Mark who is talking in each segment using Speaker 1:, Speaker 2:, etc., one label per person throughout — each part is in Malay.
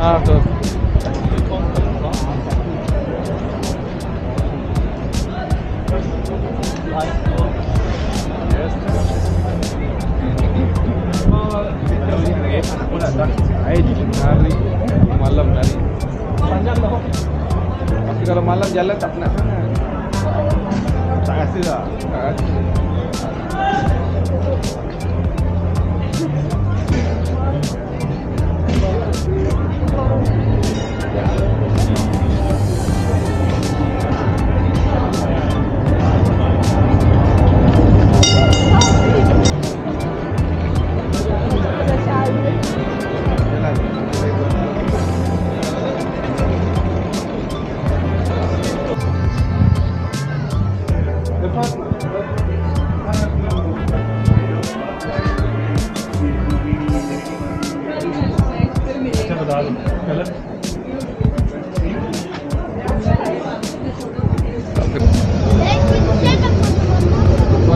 Speaker 1: Betul. Hari malam hari panjang dah. Tapi kalau malam jalan tak penat sangat. Tak rasa lah. Tak rasa.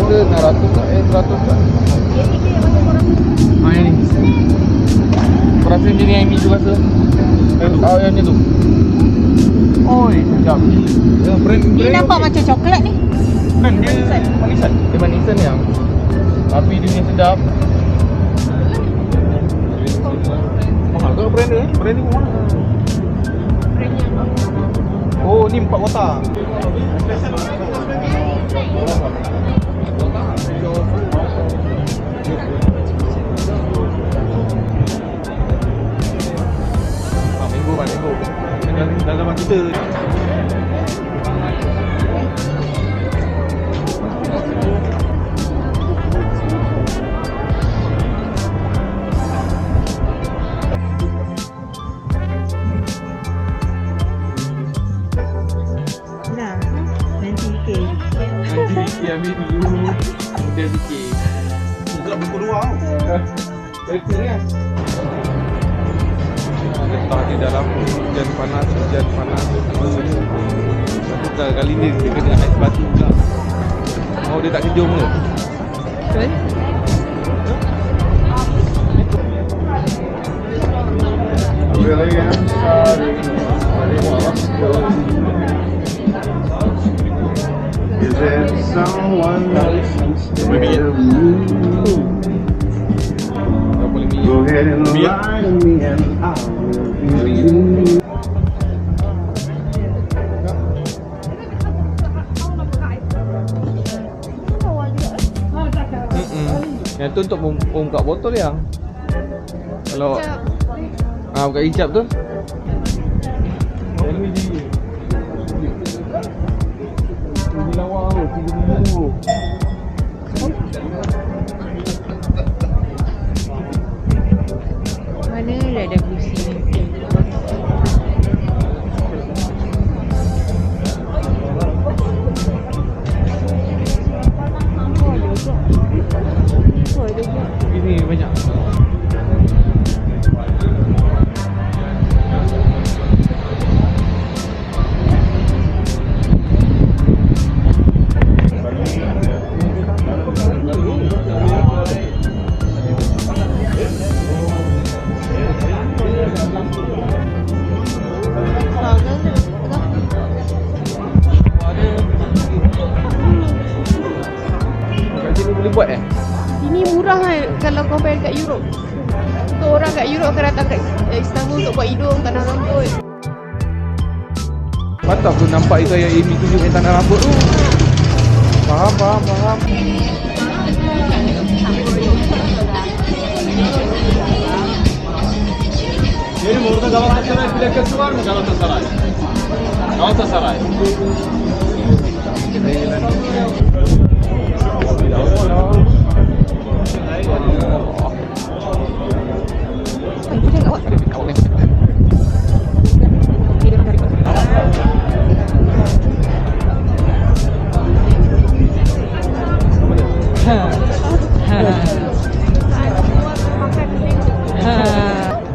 Speaker 1: Ada 100 kan? Yang ni. Kau rasa macam ni yang ini tu rasa? Oh yang ni tu. Oi, sedap. Ya, brand
Speaker 2: Dia nampak macam coklat ni.
Speaker 1: kan dia manisan. Dia manisan yang. Tapi dia ni sedap. Mahal ke brand ni? Brand ni mahal. Oh, ni 4 kotak. Minggu. Dalam kita.
Speaker 2: Nah, nanti fikir.
Speaker 1: Ambil dulu. Kemudian fikir. Buka buku luar tau. Kereta ni kan. Letak di dalam hujan panas. Satu kali ni dia kena ais batu pula. Oh, dia tak kejung ke?
Speaker 2: Betul.
Speaker 3: Really, I'm sorry. Is there someone else instead of me? Go ahead and lie to me and I will believe.
Speaker 1: Yang tu untuk buka botol yang. Kalau buka hijab tu. Ini lawa tu 3,000.
Speaker 2: Mana dah ada busi ni?
Speaker 1: Ini banyak. Kat sini boleh buat
Speaker 2: Ini murah kan kalau compare kat Europe. Untuk orang kat Europe akan datang kat Istanbul untuk buat hidung, tanah rambut.
Speaker 1: Patut aku nampak itu yang Amy tunjuk yang tanah rambut tu. Faham.
Speaker 4: Benim orada Galatasaray plakası var mı Galatasaray? Galatasaray.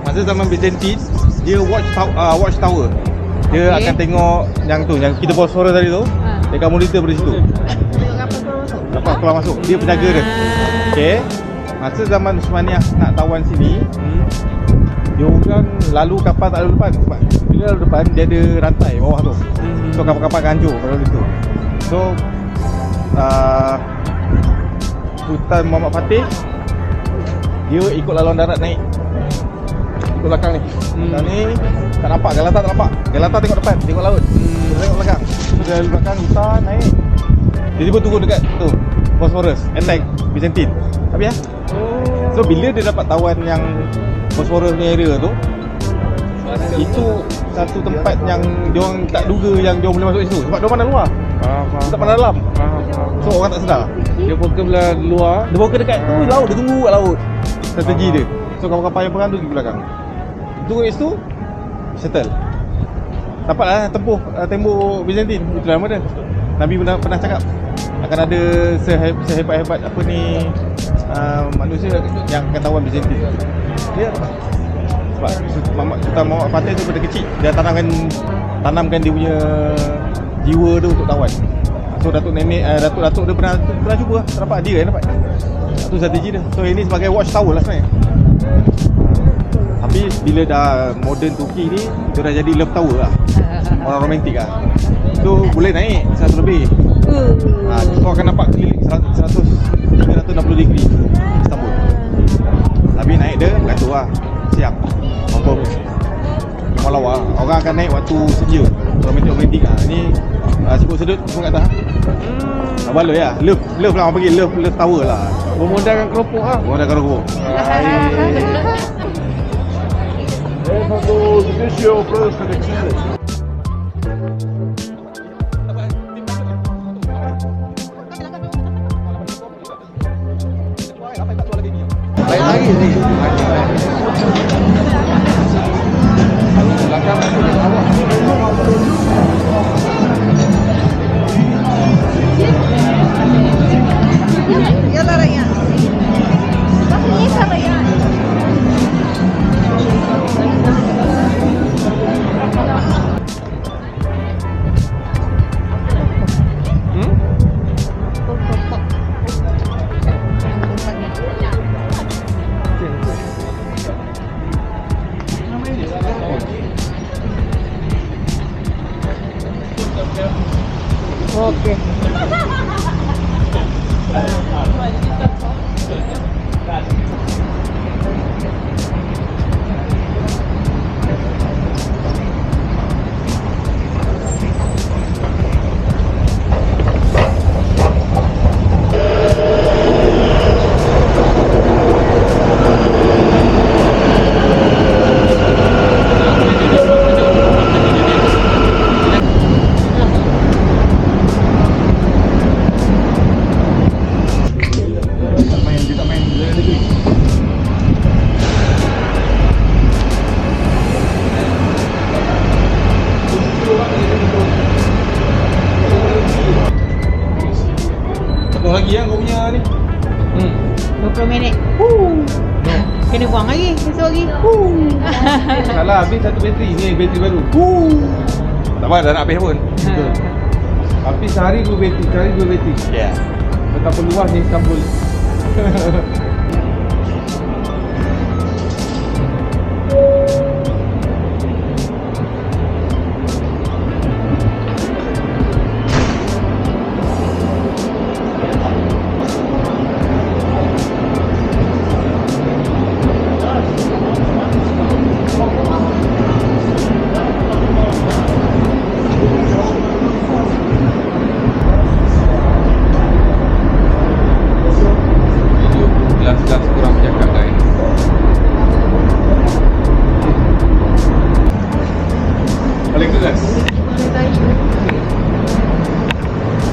Speaker 1: Masa zaman Byzantine, dia watch tower. Dia akan tengok yang tu, yang kita bawa suara tadi tu. Dekat monitor dari situ. keluar masuk. Dia penjaga dia. Okey. Masa zaman Usmaniah nak tawan sini, dia orang lalu kapal tak lalu depan. Sebab bila lalu depan dia ada rantai bawah tu. So kapal-kapal akan hancur pada waktu tu. So Sultan Muhammad Fatih dia ikut laluan darat naik. Ikut belakang ni. Dan ni tak nampak, Galata tak nampak. Galata tengok depan, tengok laut. Dia tengok belakang. So dia lalu belakang hutan naik. Dia tiba turun dekat tu Bosphorus, attack Byzantine. Habis ya? So bila dia dapat tawan yang Bosphorus ni area tu, itu satu tempat yang diorang tak duga yang diorang boleh masuk situ. Sebab diorang pandang luar, tak pandang dalam. So orang tak sedar.
Speaker 4: Dia fokus belah luar.
Speaker 1: Dia bawa ke dekat tu laut, dia tunggu kat laut. Strategi dia. So kapal-kapal yang perang tu pergi belakang. Tunggu kat situ, settle. Dapatlah tempuh tembok Byzantine. Itu nama dia. Nabi pernah cakap akan ada sehebat-hebat apa ni manusia yang akan tawan Byzantine. Dia sebab Sultan Muhammad Fatih tu pada kecil dia tanamkan dia punya jiwa tu untuk tawan. So datuk dia pernah cuba lah. Tak dapat dia yang dapat. Itu strategi dia. So ini sebagai watchtower lah sebenarnya. Tapi bila dah modern Turki ni, dia dah jadi love tower lah. Orang romantik lah. So boleh naik 100 lebih. Kau akan nampak keliling 360 degree Istanbul. Tapi naik dia bergantung lah. Siap. Confirm. Walau lah. Orang akan naik waktu senja. Romantik lah. Ni sibuk sedut semua kat atas. Baloi lah. Love lah orang panggil. Love tower lah.
Speaker 4: Memodalkan keropok lah.
Speaker 1: Memodalkan keropok.
Speaker 4: Baik lagi ni. Belakang awak.
Speaker 5: يلا ريان بقيتها ريان
Speaker 2: Okey.
Speaker 1: Satu lagi yang kau punya ni.
Speaker 2: 20 minit. Kena buang lagi. Besok lagi.
Speaker 1: Salah, habis satu bateri. Ni bateri baru. Tak apa, dah nak habis pun. Tapi sehari 2 bateri. Ya. Betapa luas ni Istanbul. Gelas-gelas kurang bercakap guys. Paling keras.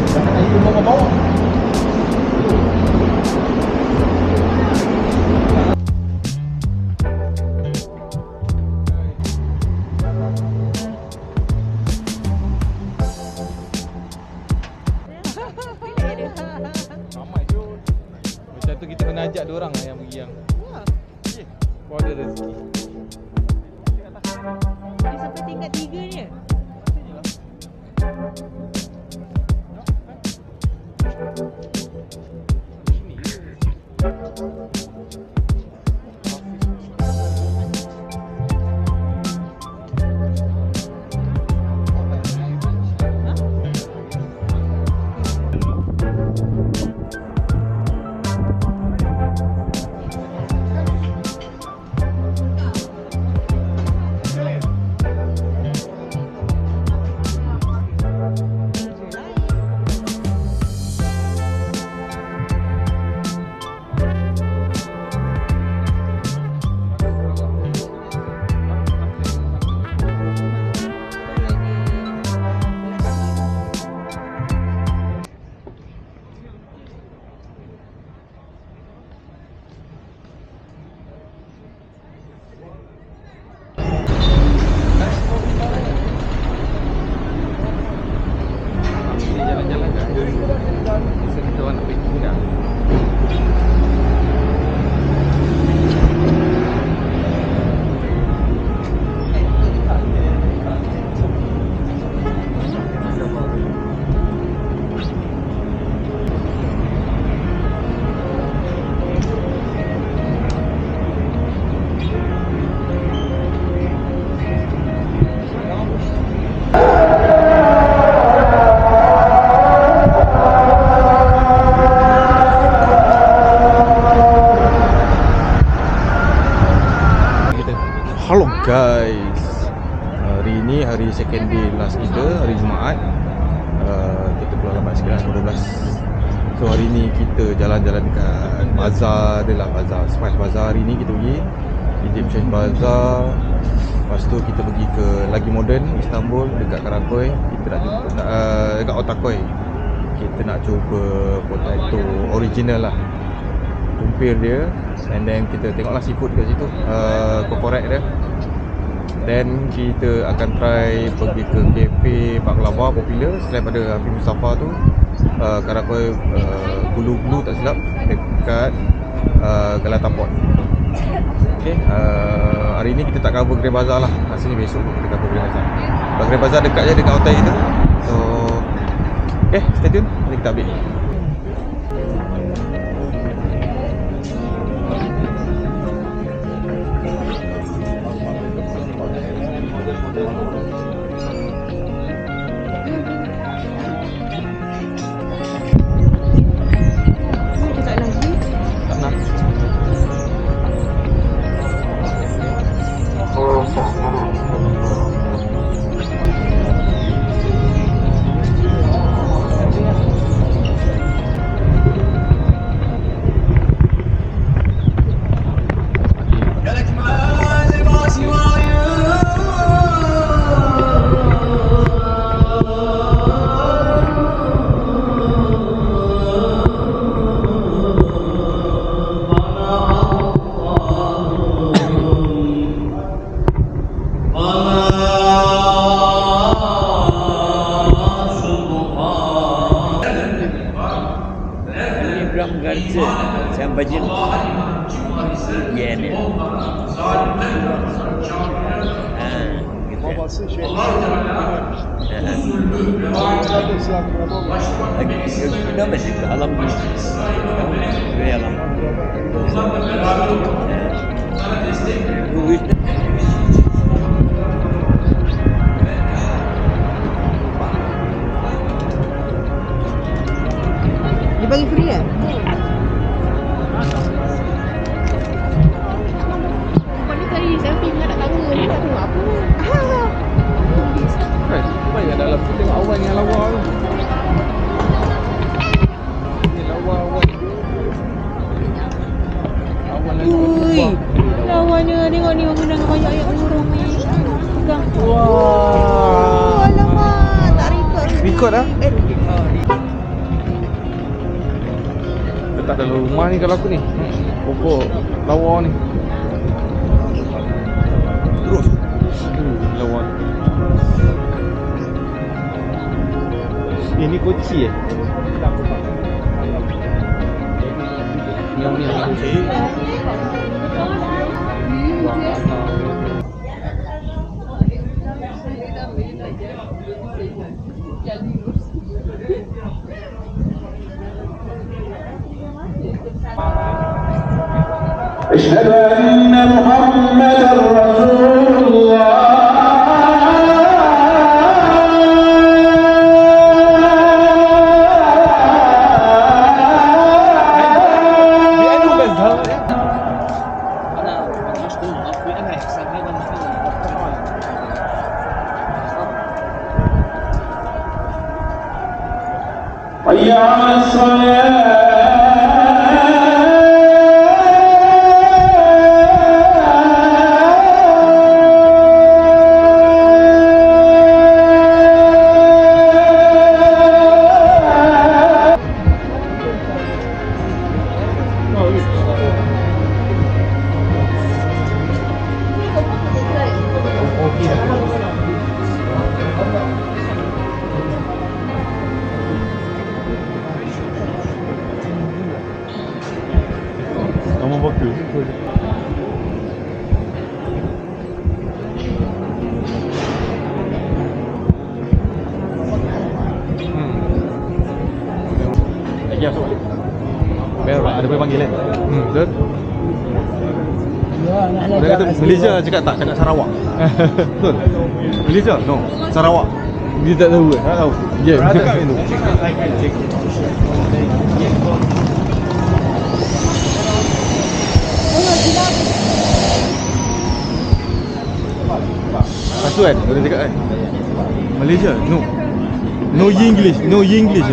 Speaker 1: Jangan air bawah-bawah. Ramai je. Macam tu kita kena ajak diorang lah yang pergi yang. Kau ada rezeki.
Speaker 2: Dia sampai tingkat 3 je.
Speaker 1: Sini lah. second day last kita, hari Jumaat. Kita keluar lambat sikit lah, 12. So hari ni kita jalan-jalan dekat bazar dia lah, bazar Spice Bazaar. Hari ni kita pergi Egyptian Bazaar. Lepas tu kita pergi ke lagi modern Istanbul dekat Karakoy. Kita nak dekat Ortaköy. Kita nak cuba potato original lah, tumpir dia. And then kita tengoklah seafood kat situ, kokorek dia. Then kita akan try pergi ke kafe baklava popular selain pada Hafiz Mustafa tu, Karakoy Gulu tak silap, dekat Galata Port. Okay, hari ni kita tak cover Grand Bazaar lah. Rasanya besok kita cover Grand Bazaar. Grand Bazaar dekat je, dekat hotel kita. So okay, stay tune, nanti kita update.
Speaker 2: Tak lagi.
Speaker 1: Tak nak.
Speaker 6: Sen bacın yeğeni.
Speaker 3: Babası şey.
Speaker 6: Gidemedik. Halam ve halam. Bu işte.
Speaker 5: Dia bagi free kan?
Speaker 2: Lepas ni tadi selfie dengan anak tangga ni tak tengok apa.
Speaker 1: Kan, banyak dalam tu tengok awan yang lawa tu. Ni lawa awan. Awan lagi
Speaker 2: Ui, lawannya tengok ni orang dengan banyak ayat burung ni. Pegang.
Speaker 5: Oh, alamak. Tak record.
Speaker 1: Record lah. Letak dalam rumah ni kalau aku ni. Pokok lawa ni. Terus. Lawa. Ini koci Yang ni yang koci.
Speaker 3: أشهد أن محمدا رسول الله. حي على الصلاة.
Speaker 1: Nama bagus. Lagi masuk balik. Ada boleh panggil kan? Betul? Dia kata Malaysia cakap tak, cakap Sarawak. Betul? Malaysia? No, Sarawak. Dia tak tahu kan? Tak tahu. Ya, dia cakap macam tu. Lepas tu kan, dia cakap kan Malaysia? No. No English. No English.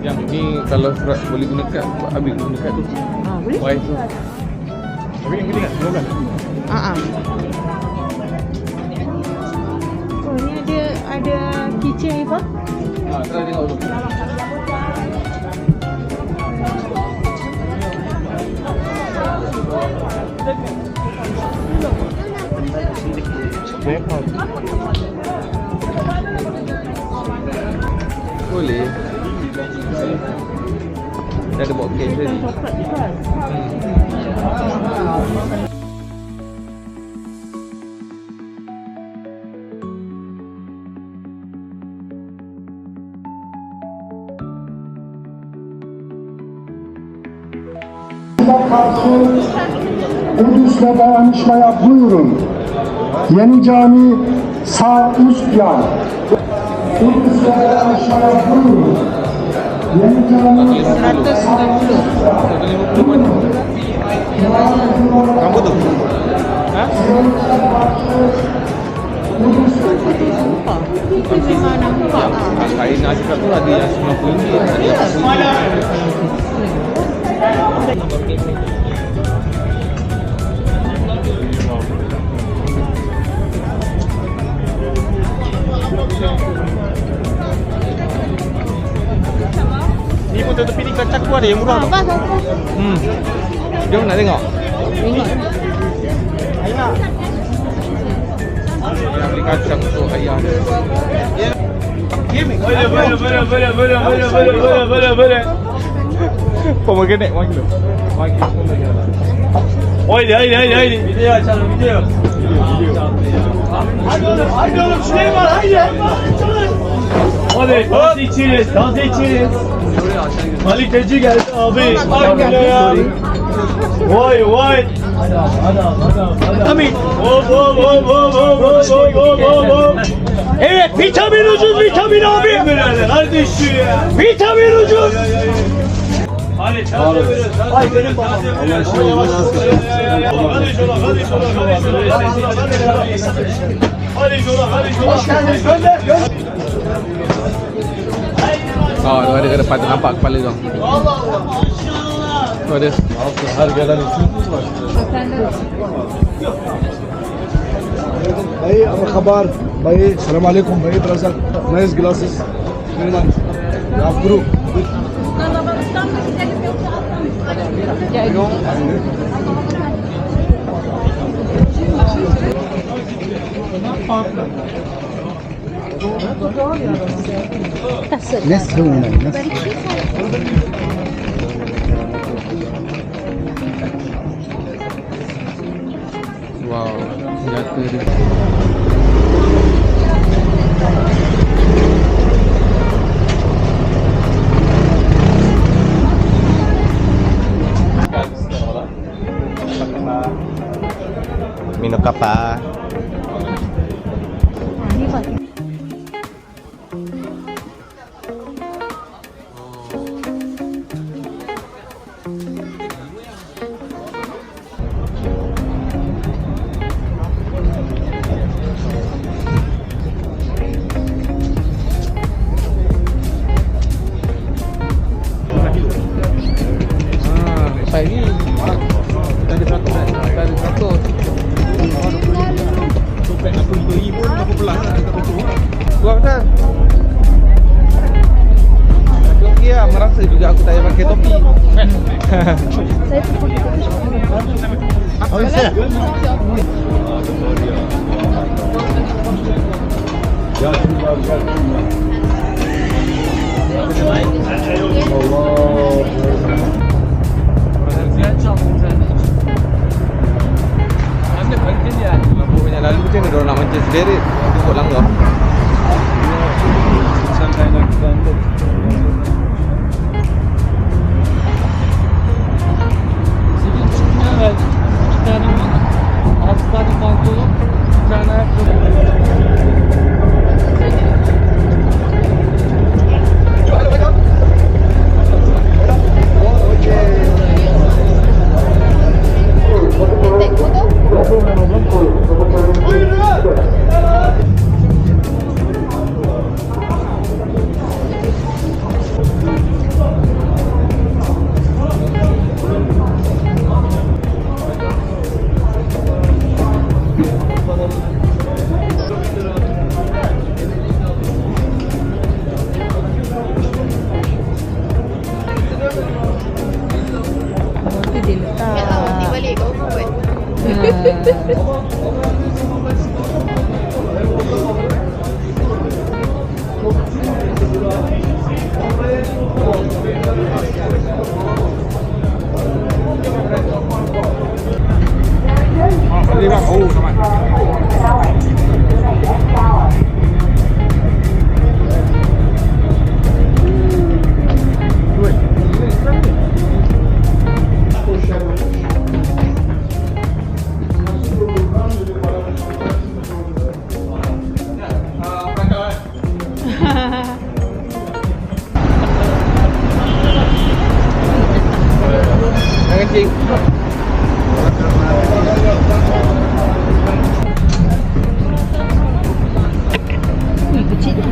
Speaker 1: Yang ni kalau surat boleh guna kad, ambil guna kad tu.
Speaker 5: Boleh?
Speaker 1: Why tu? Tapi yang kena kat kan?
Speaker 5: Oh, ni ada keychain apa?
Speaker 1: Try tengok dulu. Boleh. Dah ada buat case tadi.
Speaker 7: Kudüs'le dayanışmaya buyurun. Yeni cami sağ üst yan. Kudüs'le dayanışmaya buyurun. Yeni cami
Speaker 5: 190.
Speaker 1: Kamu tu? Ha?
Speaker 5: Itu memang nampak.
Speaker 1: Kain nak cakap tu ada yang RM90, ada yang ni pun tepi ni kacang tu ada yang murah tu. Jom nak tengok. Yang beli kacang tu ayah dia. Boleh. Pomegranate 1 kilo. 1 kilo pomegranate. Haydi. Video açalım video. Haydi oğlum Süleyman haydi. Hadi dans içeriz. Malik Teci geldi abi. Vay. Amin. Hop. Evet vitamin ucuz vitamin abi. Kardeşim ya. Vitamin ucuz. Hadi çağır. Ay benim babam. Allah şunu nasıl? Hadi şuna. Hoş geldiniz. Gönder. Oh, tu ada ke depan tu nampak kepala tu. Tu ada. Harga dah
Speaker 7: Bayi, apa kabar? Bayi, assalamualaikum. Bayi, brother. Nice glasses. Very nice. Ya, guru. Let's do it.
Speaker 1: Wow, senjata dia. Minum kapal.
Speaker 5: Ni apa?
Speaker 1: Pagi kita ada 100 kan? Kita ada 100. Topek nak beli pun aku pelan lah. Buat betul. Tapi okey lah, merasa juga aku tak payah pakai topi.
Speaker 7: Oh, bisa?
Speaker 1: Lampu banyak lalu macam mana diorang nak mancing sendiri? Ikut langgar.
Speaker 6: Yang kencing.
Speaker 5: Ui, kecil ni.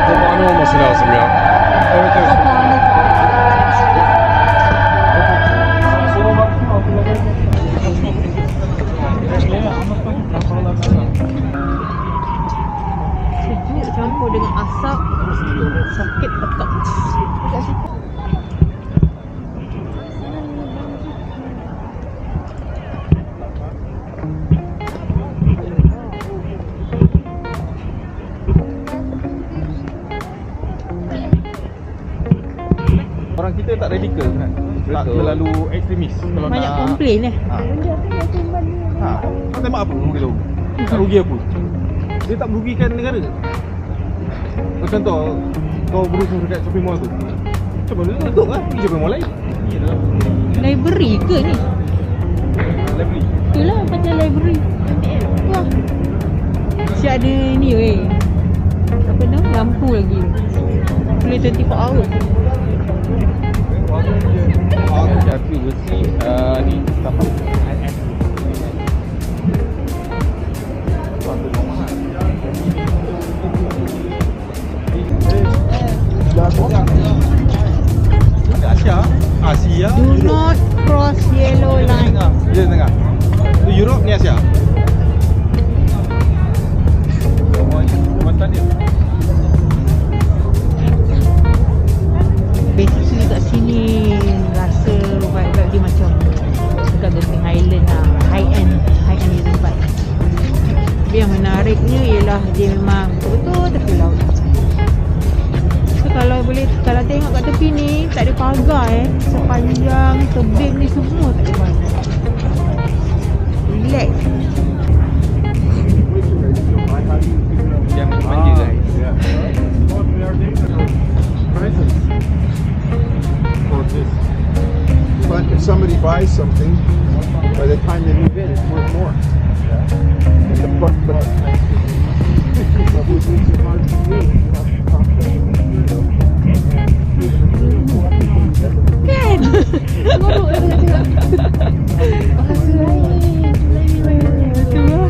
Speaker 1: Romano olması lazım ya. Evet evet.
Speaker 5: Sejuk campur dengan asap. Sakit otak.
Speaker 1: Orang kita tak radikal kan. Tak
Speaker 6: Betul.
Speaker 1: terlalu ekstremis kalau
Speaker 5: Banyak
Speaker 1: nak.
Speaker 5: komplain eh.
Speaker 1: Ha. Kau tembak apa orang kita tahu? Tak rugi apa? Dia tak merugikan negara. Contoh, kau berusaha dekat shopping mall tu. Macam mana tu tutup kan? Pergi shopping mall lain.
Speaker 5: Library ke ni?
Speaker 1: Library.
Speaker 5: Itulah macam library. Wah. Si ada ni weh. Apa nama? Lampu lagi. Boleh 24 hour.
Speaker 1: Tapi besi ni tapak. Asia.
Speaker 5: Do not cross yellow line.
Speaker 1: Dia tengah. Tu Europe ni Asia.
Speaker 5: Basically kat sini rasa vibe-vibe dia macam dekat Genting Highland lah. High-end dia tempat. Tapi yang menariknya ialah dia memang betul-betul tepi laut. So kalau tengok kat tepi ni tak ada pagar sepanjang tebing ni semua tak ada pagar. Relax.
Speaker 6: Jangan manja guys.
Speaker 3: But if somebody buys something, by the time they move in, it's worth more. And the but
Speaker 2: Kan? Ngorok dia cakap. Bahasa lain.
Speaker 5: Betul lah.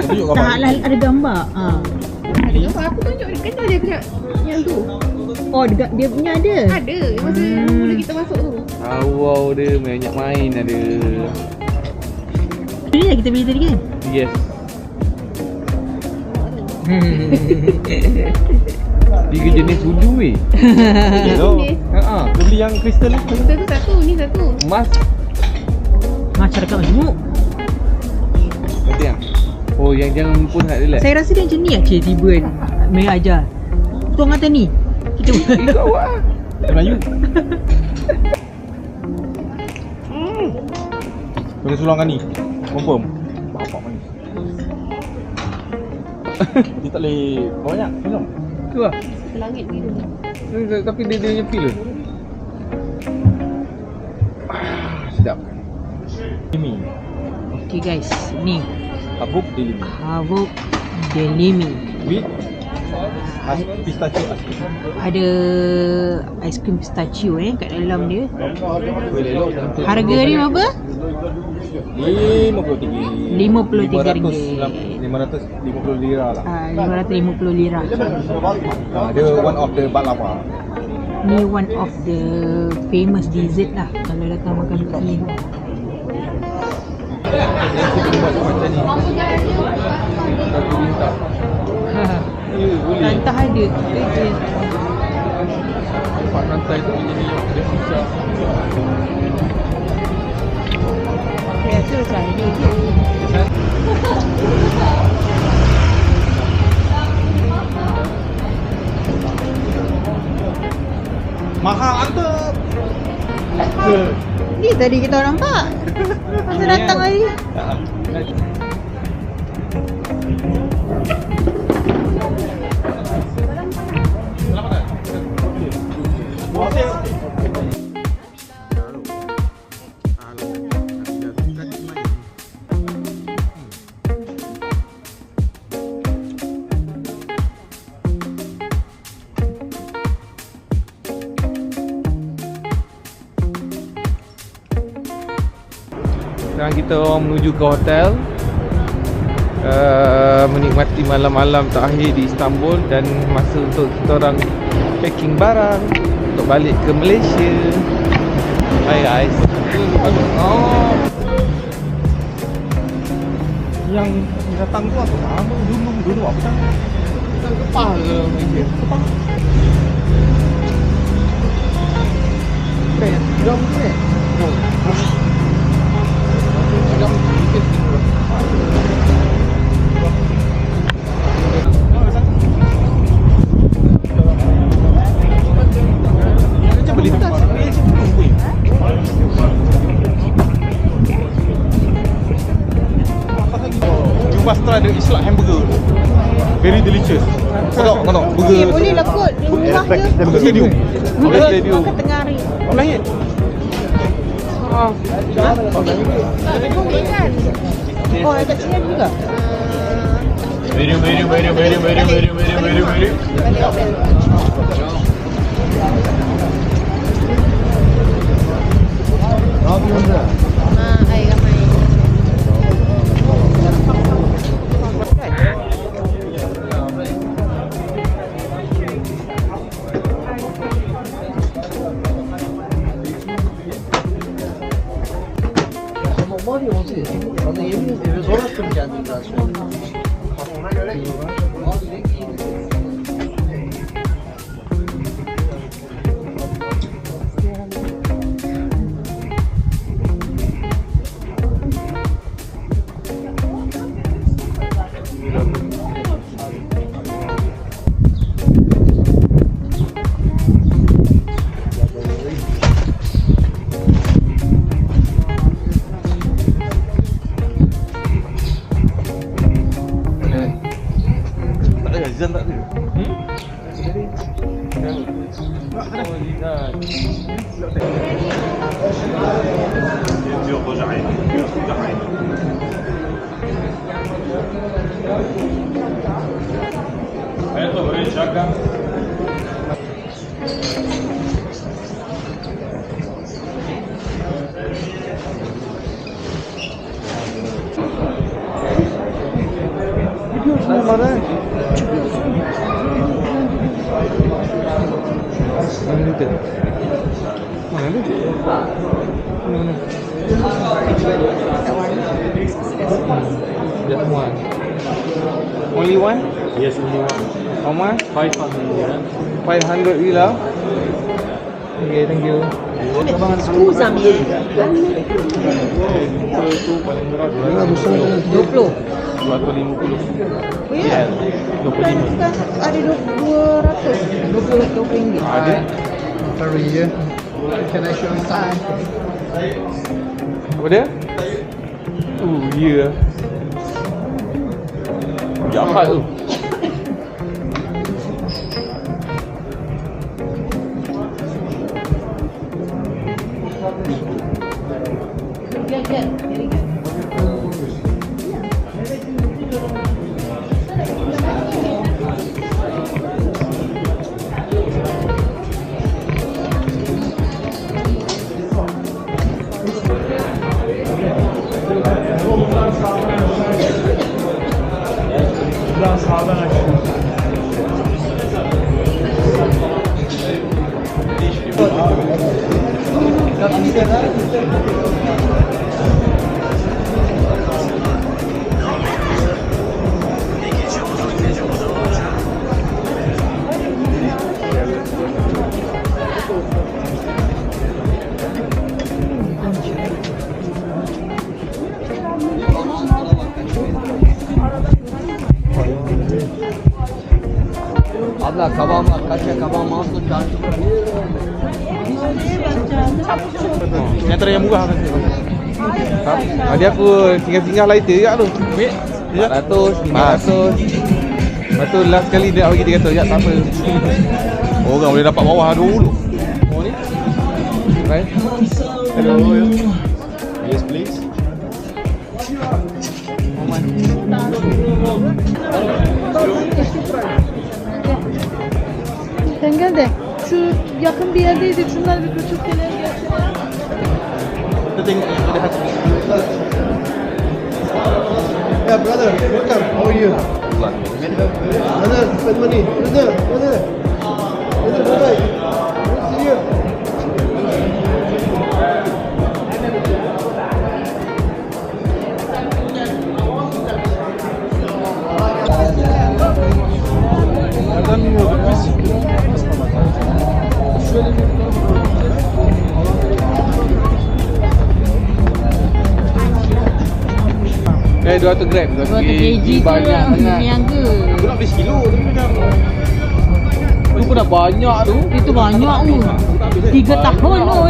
Speaker 1: Tunjuk gambar.
Speaker 5: Tak lah ada gambar.
Speaker 2: Ada gambar aku tunjuk dia kena dia kena yang tu.
Speaker 5: Oh dia punya ada.
Speaker 2: Ada yang masa mula kita masuk tu.
Speaker 6: Wow dia banyak main ada.
Speaker 5: Ini yang kita beli tadi kan?
Speaker 6: Yes. Tiga jenis sudu weh.
Speaker 1: Hello.
Speaker 2: Ni.
Speaker 1: Ha. Dia beli yang kristal ni.
Speaker 2: Kita tu satu, ni satu.
Speaker 6: Emas.
Speaker 5: Macam dekat majmuk.
Speaker 6: Betul yang. Oh yang jangan pun nak relax.
Speaker 5: Saya rasa dia macam ni lah tiba Maya ajar. Tuang kata ni. Kita
Speaker 6: Ikut awak.
Speaker 1: Melayu. Boleh sulangkan ni. Confirm. Bapak manis. Dia tak boleh banyak minum.
Speaker 6: Tu lah.
Speaker 2: Selangit gitu.
Speaker 6: Tapi dia punya feel tu. Sedap.
Speaker 1: Ini.
Speaker 5: Okay guys, ni
Speaker 1: Habuk Delimi.
Speaker 5: Havok Delimi.
Speaker 1: With pistachio asli.
Speaker 5: Ada aiskrim pistachio kat dalam dia.
Speaker 1: Boleh elok.
Speaker 5: Harga dia berapa?
Speaker 1: RM53.
Speaker 5: RM53.
Speaker 1: 550 lira lah.
Speaker 5: 550 lira.
Speaker 1: Dia one of the baklava.
Speaker 5: Ni one of the famous dessert lah kalau datang makan kat sini.
Speaker 1: Macam ni. Satu bintang.
Speaker 5: tak ada. Dia
Speaker 6: Tempat rantai tu jadi dia susah.
Speaker 5: biasa macam ni je.
Speaker 1: Mahal anda.
Speaker 5: Ni tadi kita orang nampak. Masa datang tadi.
Speaker 6: Sekarang kita orang menuju ke hotel, menikmati malam-malam terakhir di Istanbul dan masa untuk kita orang packing barang untuk balik ke Malaysia. Hai guys. Oh.
Speaker 1: Yang datang tu apa nama? Dulu apa kan?
Speaker 6: Kita kepah ke Malaysia? Kepah. Kan? Jom ke? Jom kita tinggal.
Speaker 1: Must try the Islak hamburger. Very delicious. Kau burger.
Speaker 5: Boleh lah kot. Dia murah je.
Speaker 1: Stadium.
Speaker 5: Stadium. Makan tengah hari.
Speaker 1: Lahir.
Speaker 5: Oh, dekat sini ada juga.
Speaker 4: Medium.
Speaker 2: Air ramai.
Speaker 1: Zan tak ada. Mana? Mana tu? Mana tu? Mana? Just one. Only one?
Speaker 4: Yes, only one.
Speaker 1: How much?
Speaker 4: 500.
Speaker 1: 500 riyal. Okay, thank you.
Speaker 5: Scusami.
Speaker 1: Itu paling murah
Speaker 5: 20.
Speaker 1: 250.
Speaker 5: Oh ya? Bukan ada 200. 20 ringgit.
Speaker 1: Ada.
Speaker 3: Sorry, yeah. Can I show you something?
Speaker 1: Apa dia? Ya. Jahat tu.
Speaker 3: Abla kavama, kaçya kavama tu cantik.
Speaker 1: Ni antara yang murah kan.
Speaker 6: Tadi aku tinggal lighter kat tu.
Speaker 1: Ambil.
Speaker 6: 400, 500. Lepas tu last kali dia nak bagi 300. Ya tak apa.
Speaker 1: Orang boleh dapat bawah dulu.
Speaker 6: Oh ni. Right.
Speaker 1: Hello. Yes please.
Speaker 2: Sen gel de şu yakın bir yerdeydi. Şunları bir küçük kenara gelsene.
Speaker 1: Kita tengok yang ada hati.
Speaker 7: Yeah, brother, welcome. How are you? Brother, spend money. Brother. Brother, bye-bye. See you.
Speaker 6: Eh 200 gram.
Speaker 5: 200 kg tu lah niaga.
Speaker 1: Aku nak beli sekilo tapi macam
Speaker 6: Tu pun dah banyak tu.
Speaker 5: Itu banyak tu. 3 tahun tu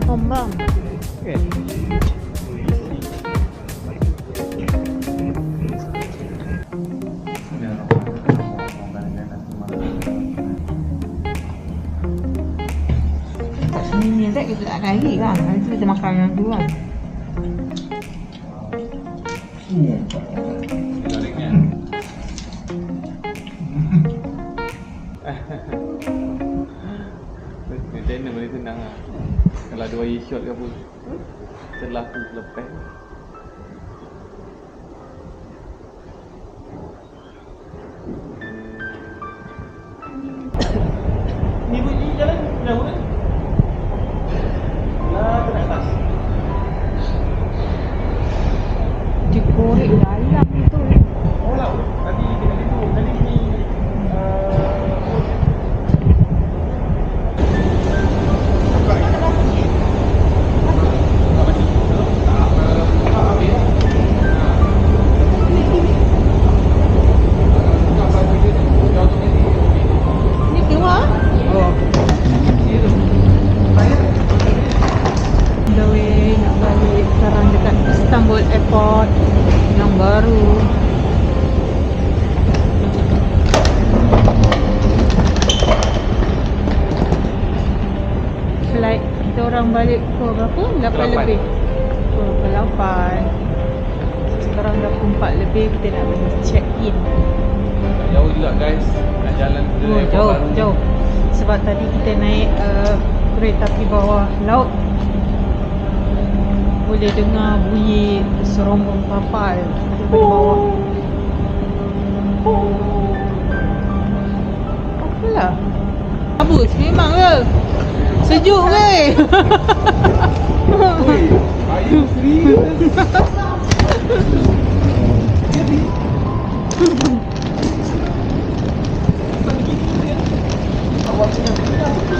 Speaker 5: Pombam.
Speaker 6: Okay.
Speaker 5: Kat sini ni tak kita tak kari kan. Nanti kita makan yang tu kan.
Speaker 6: Channel boleh senang lah. Kalau ada wire shot ke apa, celah tu lepas.
Speaker 1: ni bunyi jalan jauh kan? Lah ke atas.
Speaker 5: Dikorek dalam tu.
Speaker 1: Oh lah, tadi kena gitu. Tadi ni
Speaker 5: Ni keluar. Gawe nak balik sekarang dekat Istanbul Airport yang baru. Flight kita orang balik pukul berapa? 8 lebih. Pukul 8. Sekarang dah pukul 4 lebih, kita nak pergi check in.
Speaker 6: Jauh juga guys. Nak jalan ke
Speaker 5: Oh,
Speaker 6: airport
Speaker 5: jauh,
Speaker 6: baru.
Speaker 5: jauh. Sebab tadi kita naik kereta api bawah laut. Boleh dengar bunyi serombong kapal daripada bawah. Apalah. Abus memang ke? Sejuk ke?
Speaker 6: Are you serious?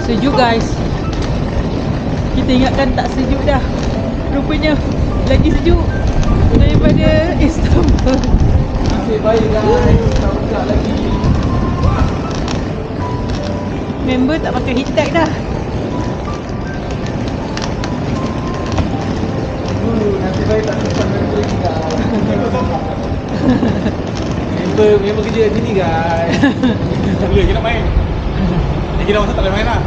Speaker 5: Sejuk guys. Kita ingatkan tak sejuk dah. Rupanya lagi sejuk daripada Istanbul.
Speaker 6: Nasib baik guys. Tak buka lagi.
Speaker 5: Member tak pakai heat tag dah.
Speaker 6: Nasib baik tak simpan member lagi guys. member kerja sini guys.
Speaker 1: boleh kita main. Kita masa tak boleh main lah.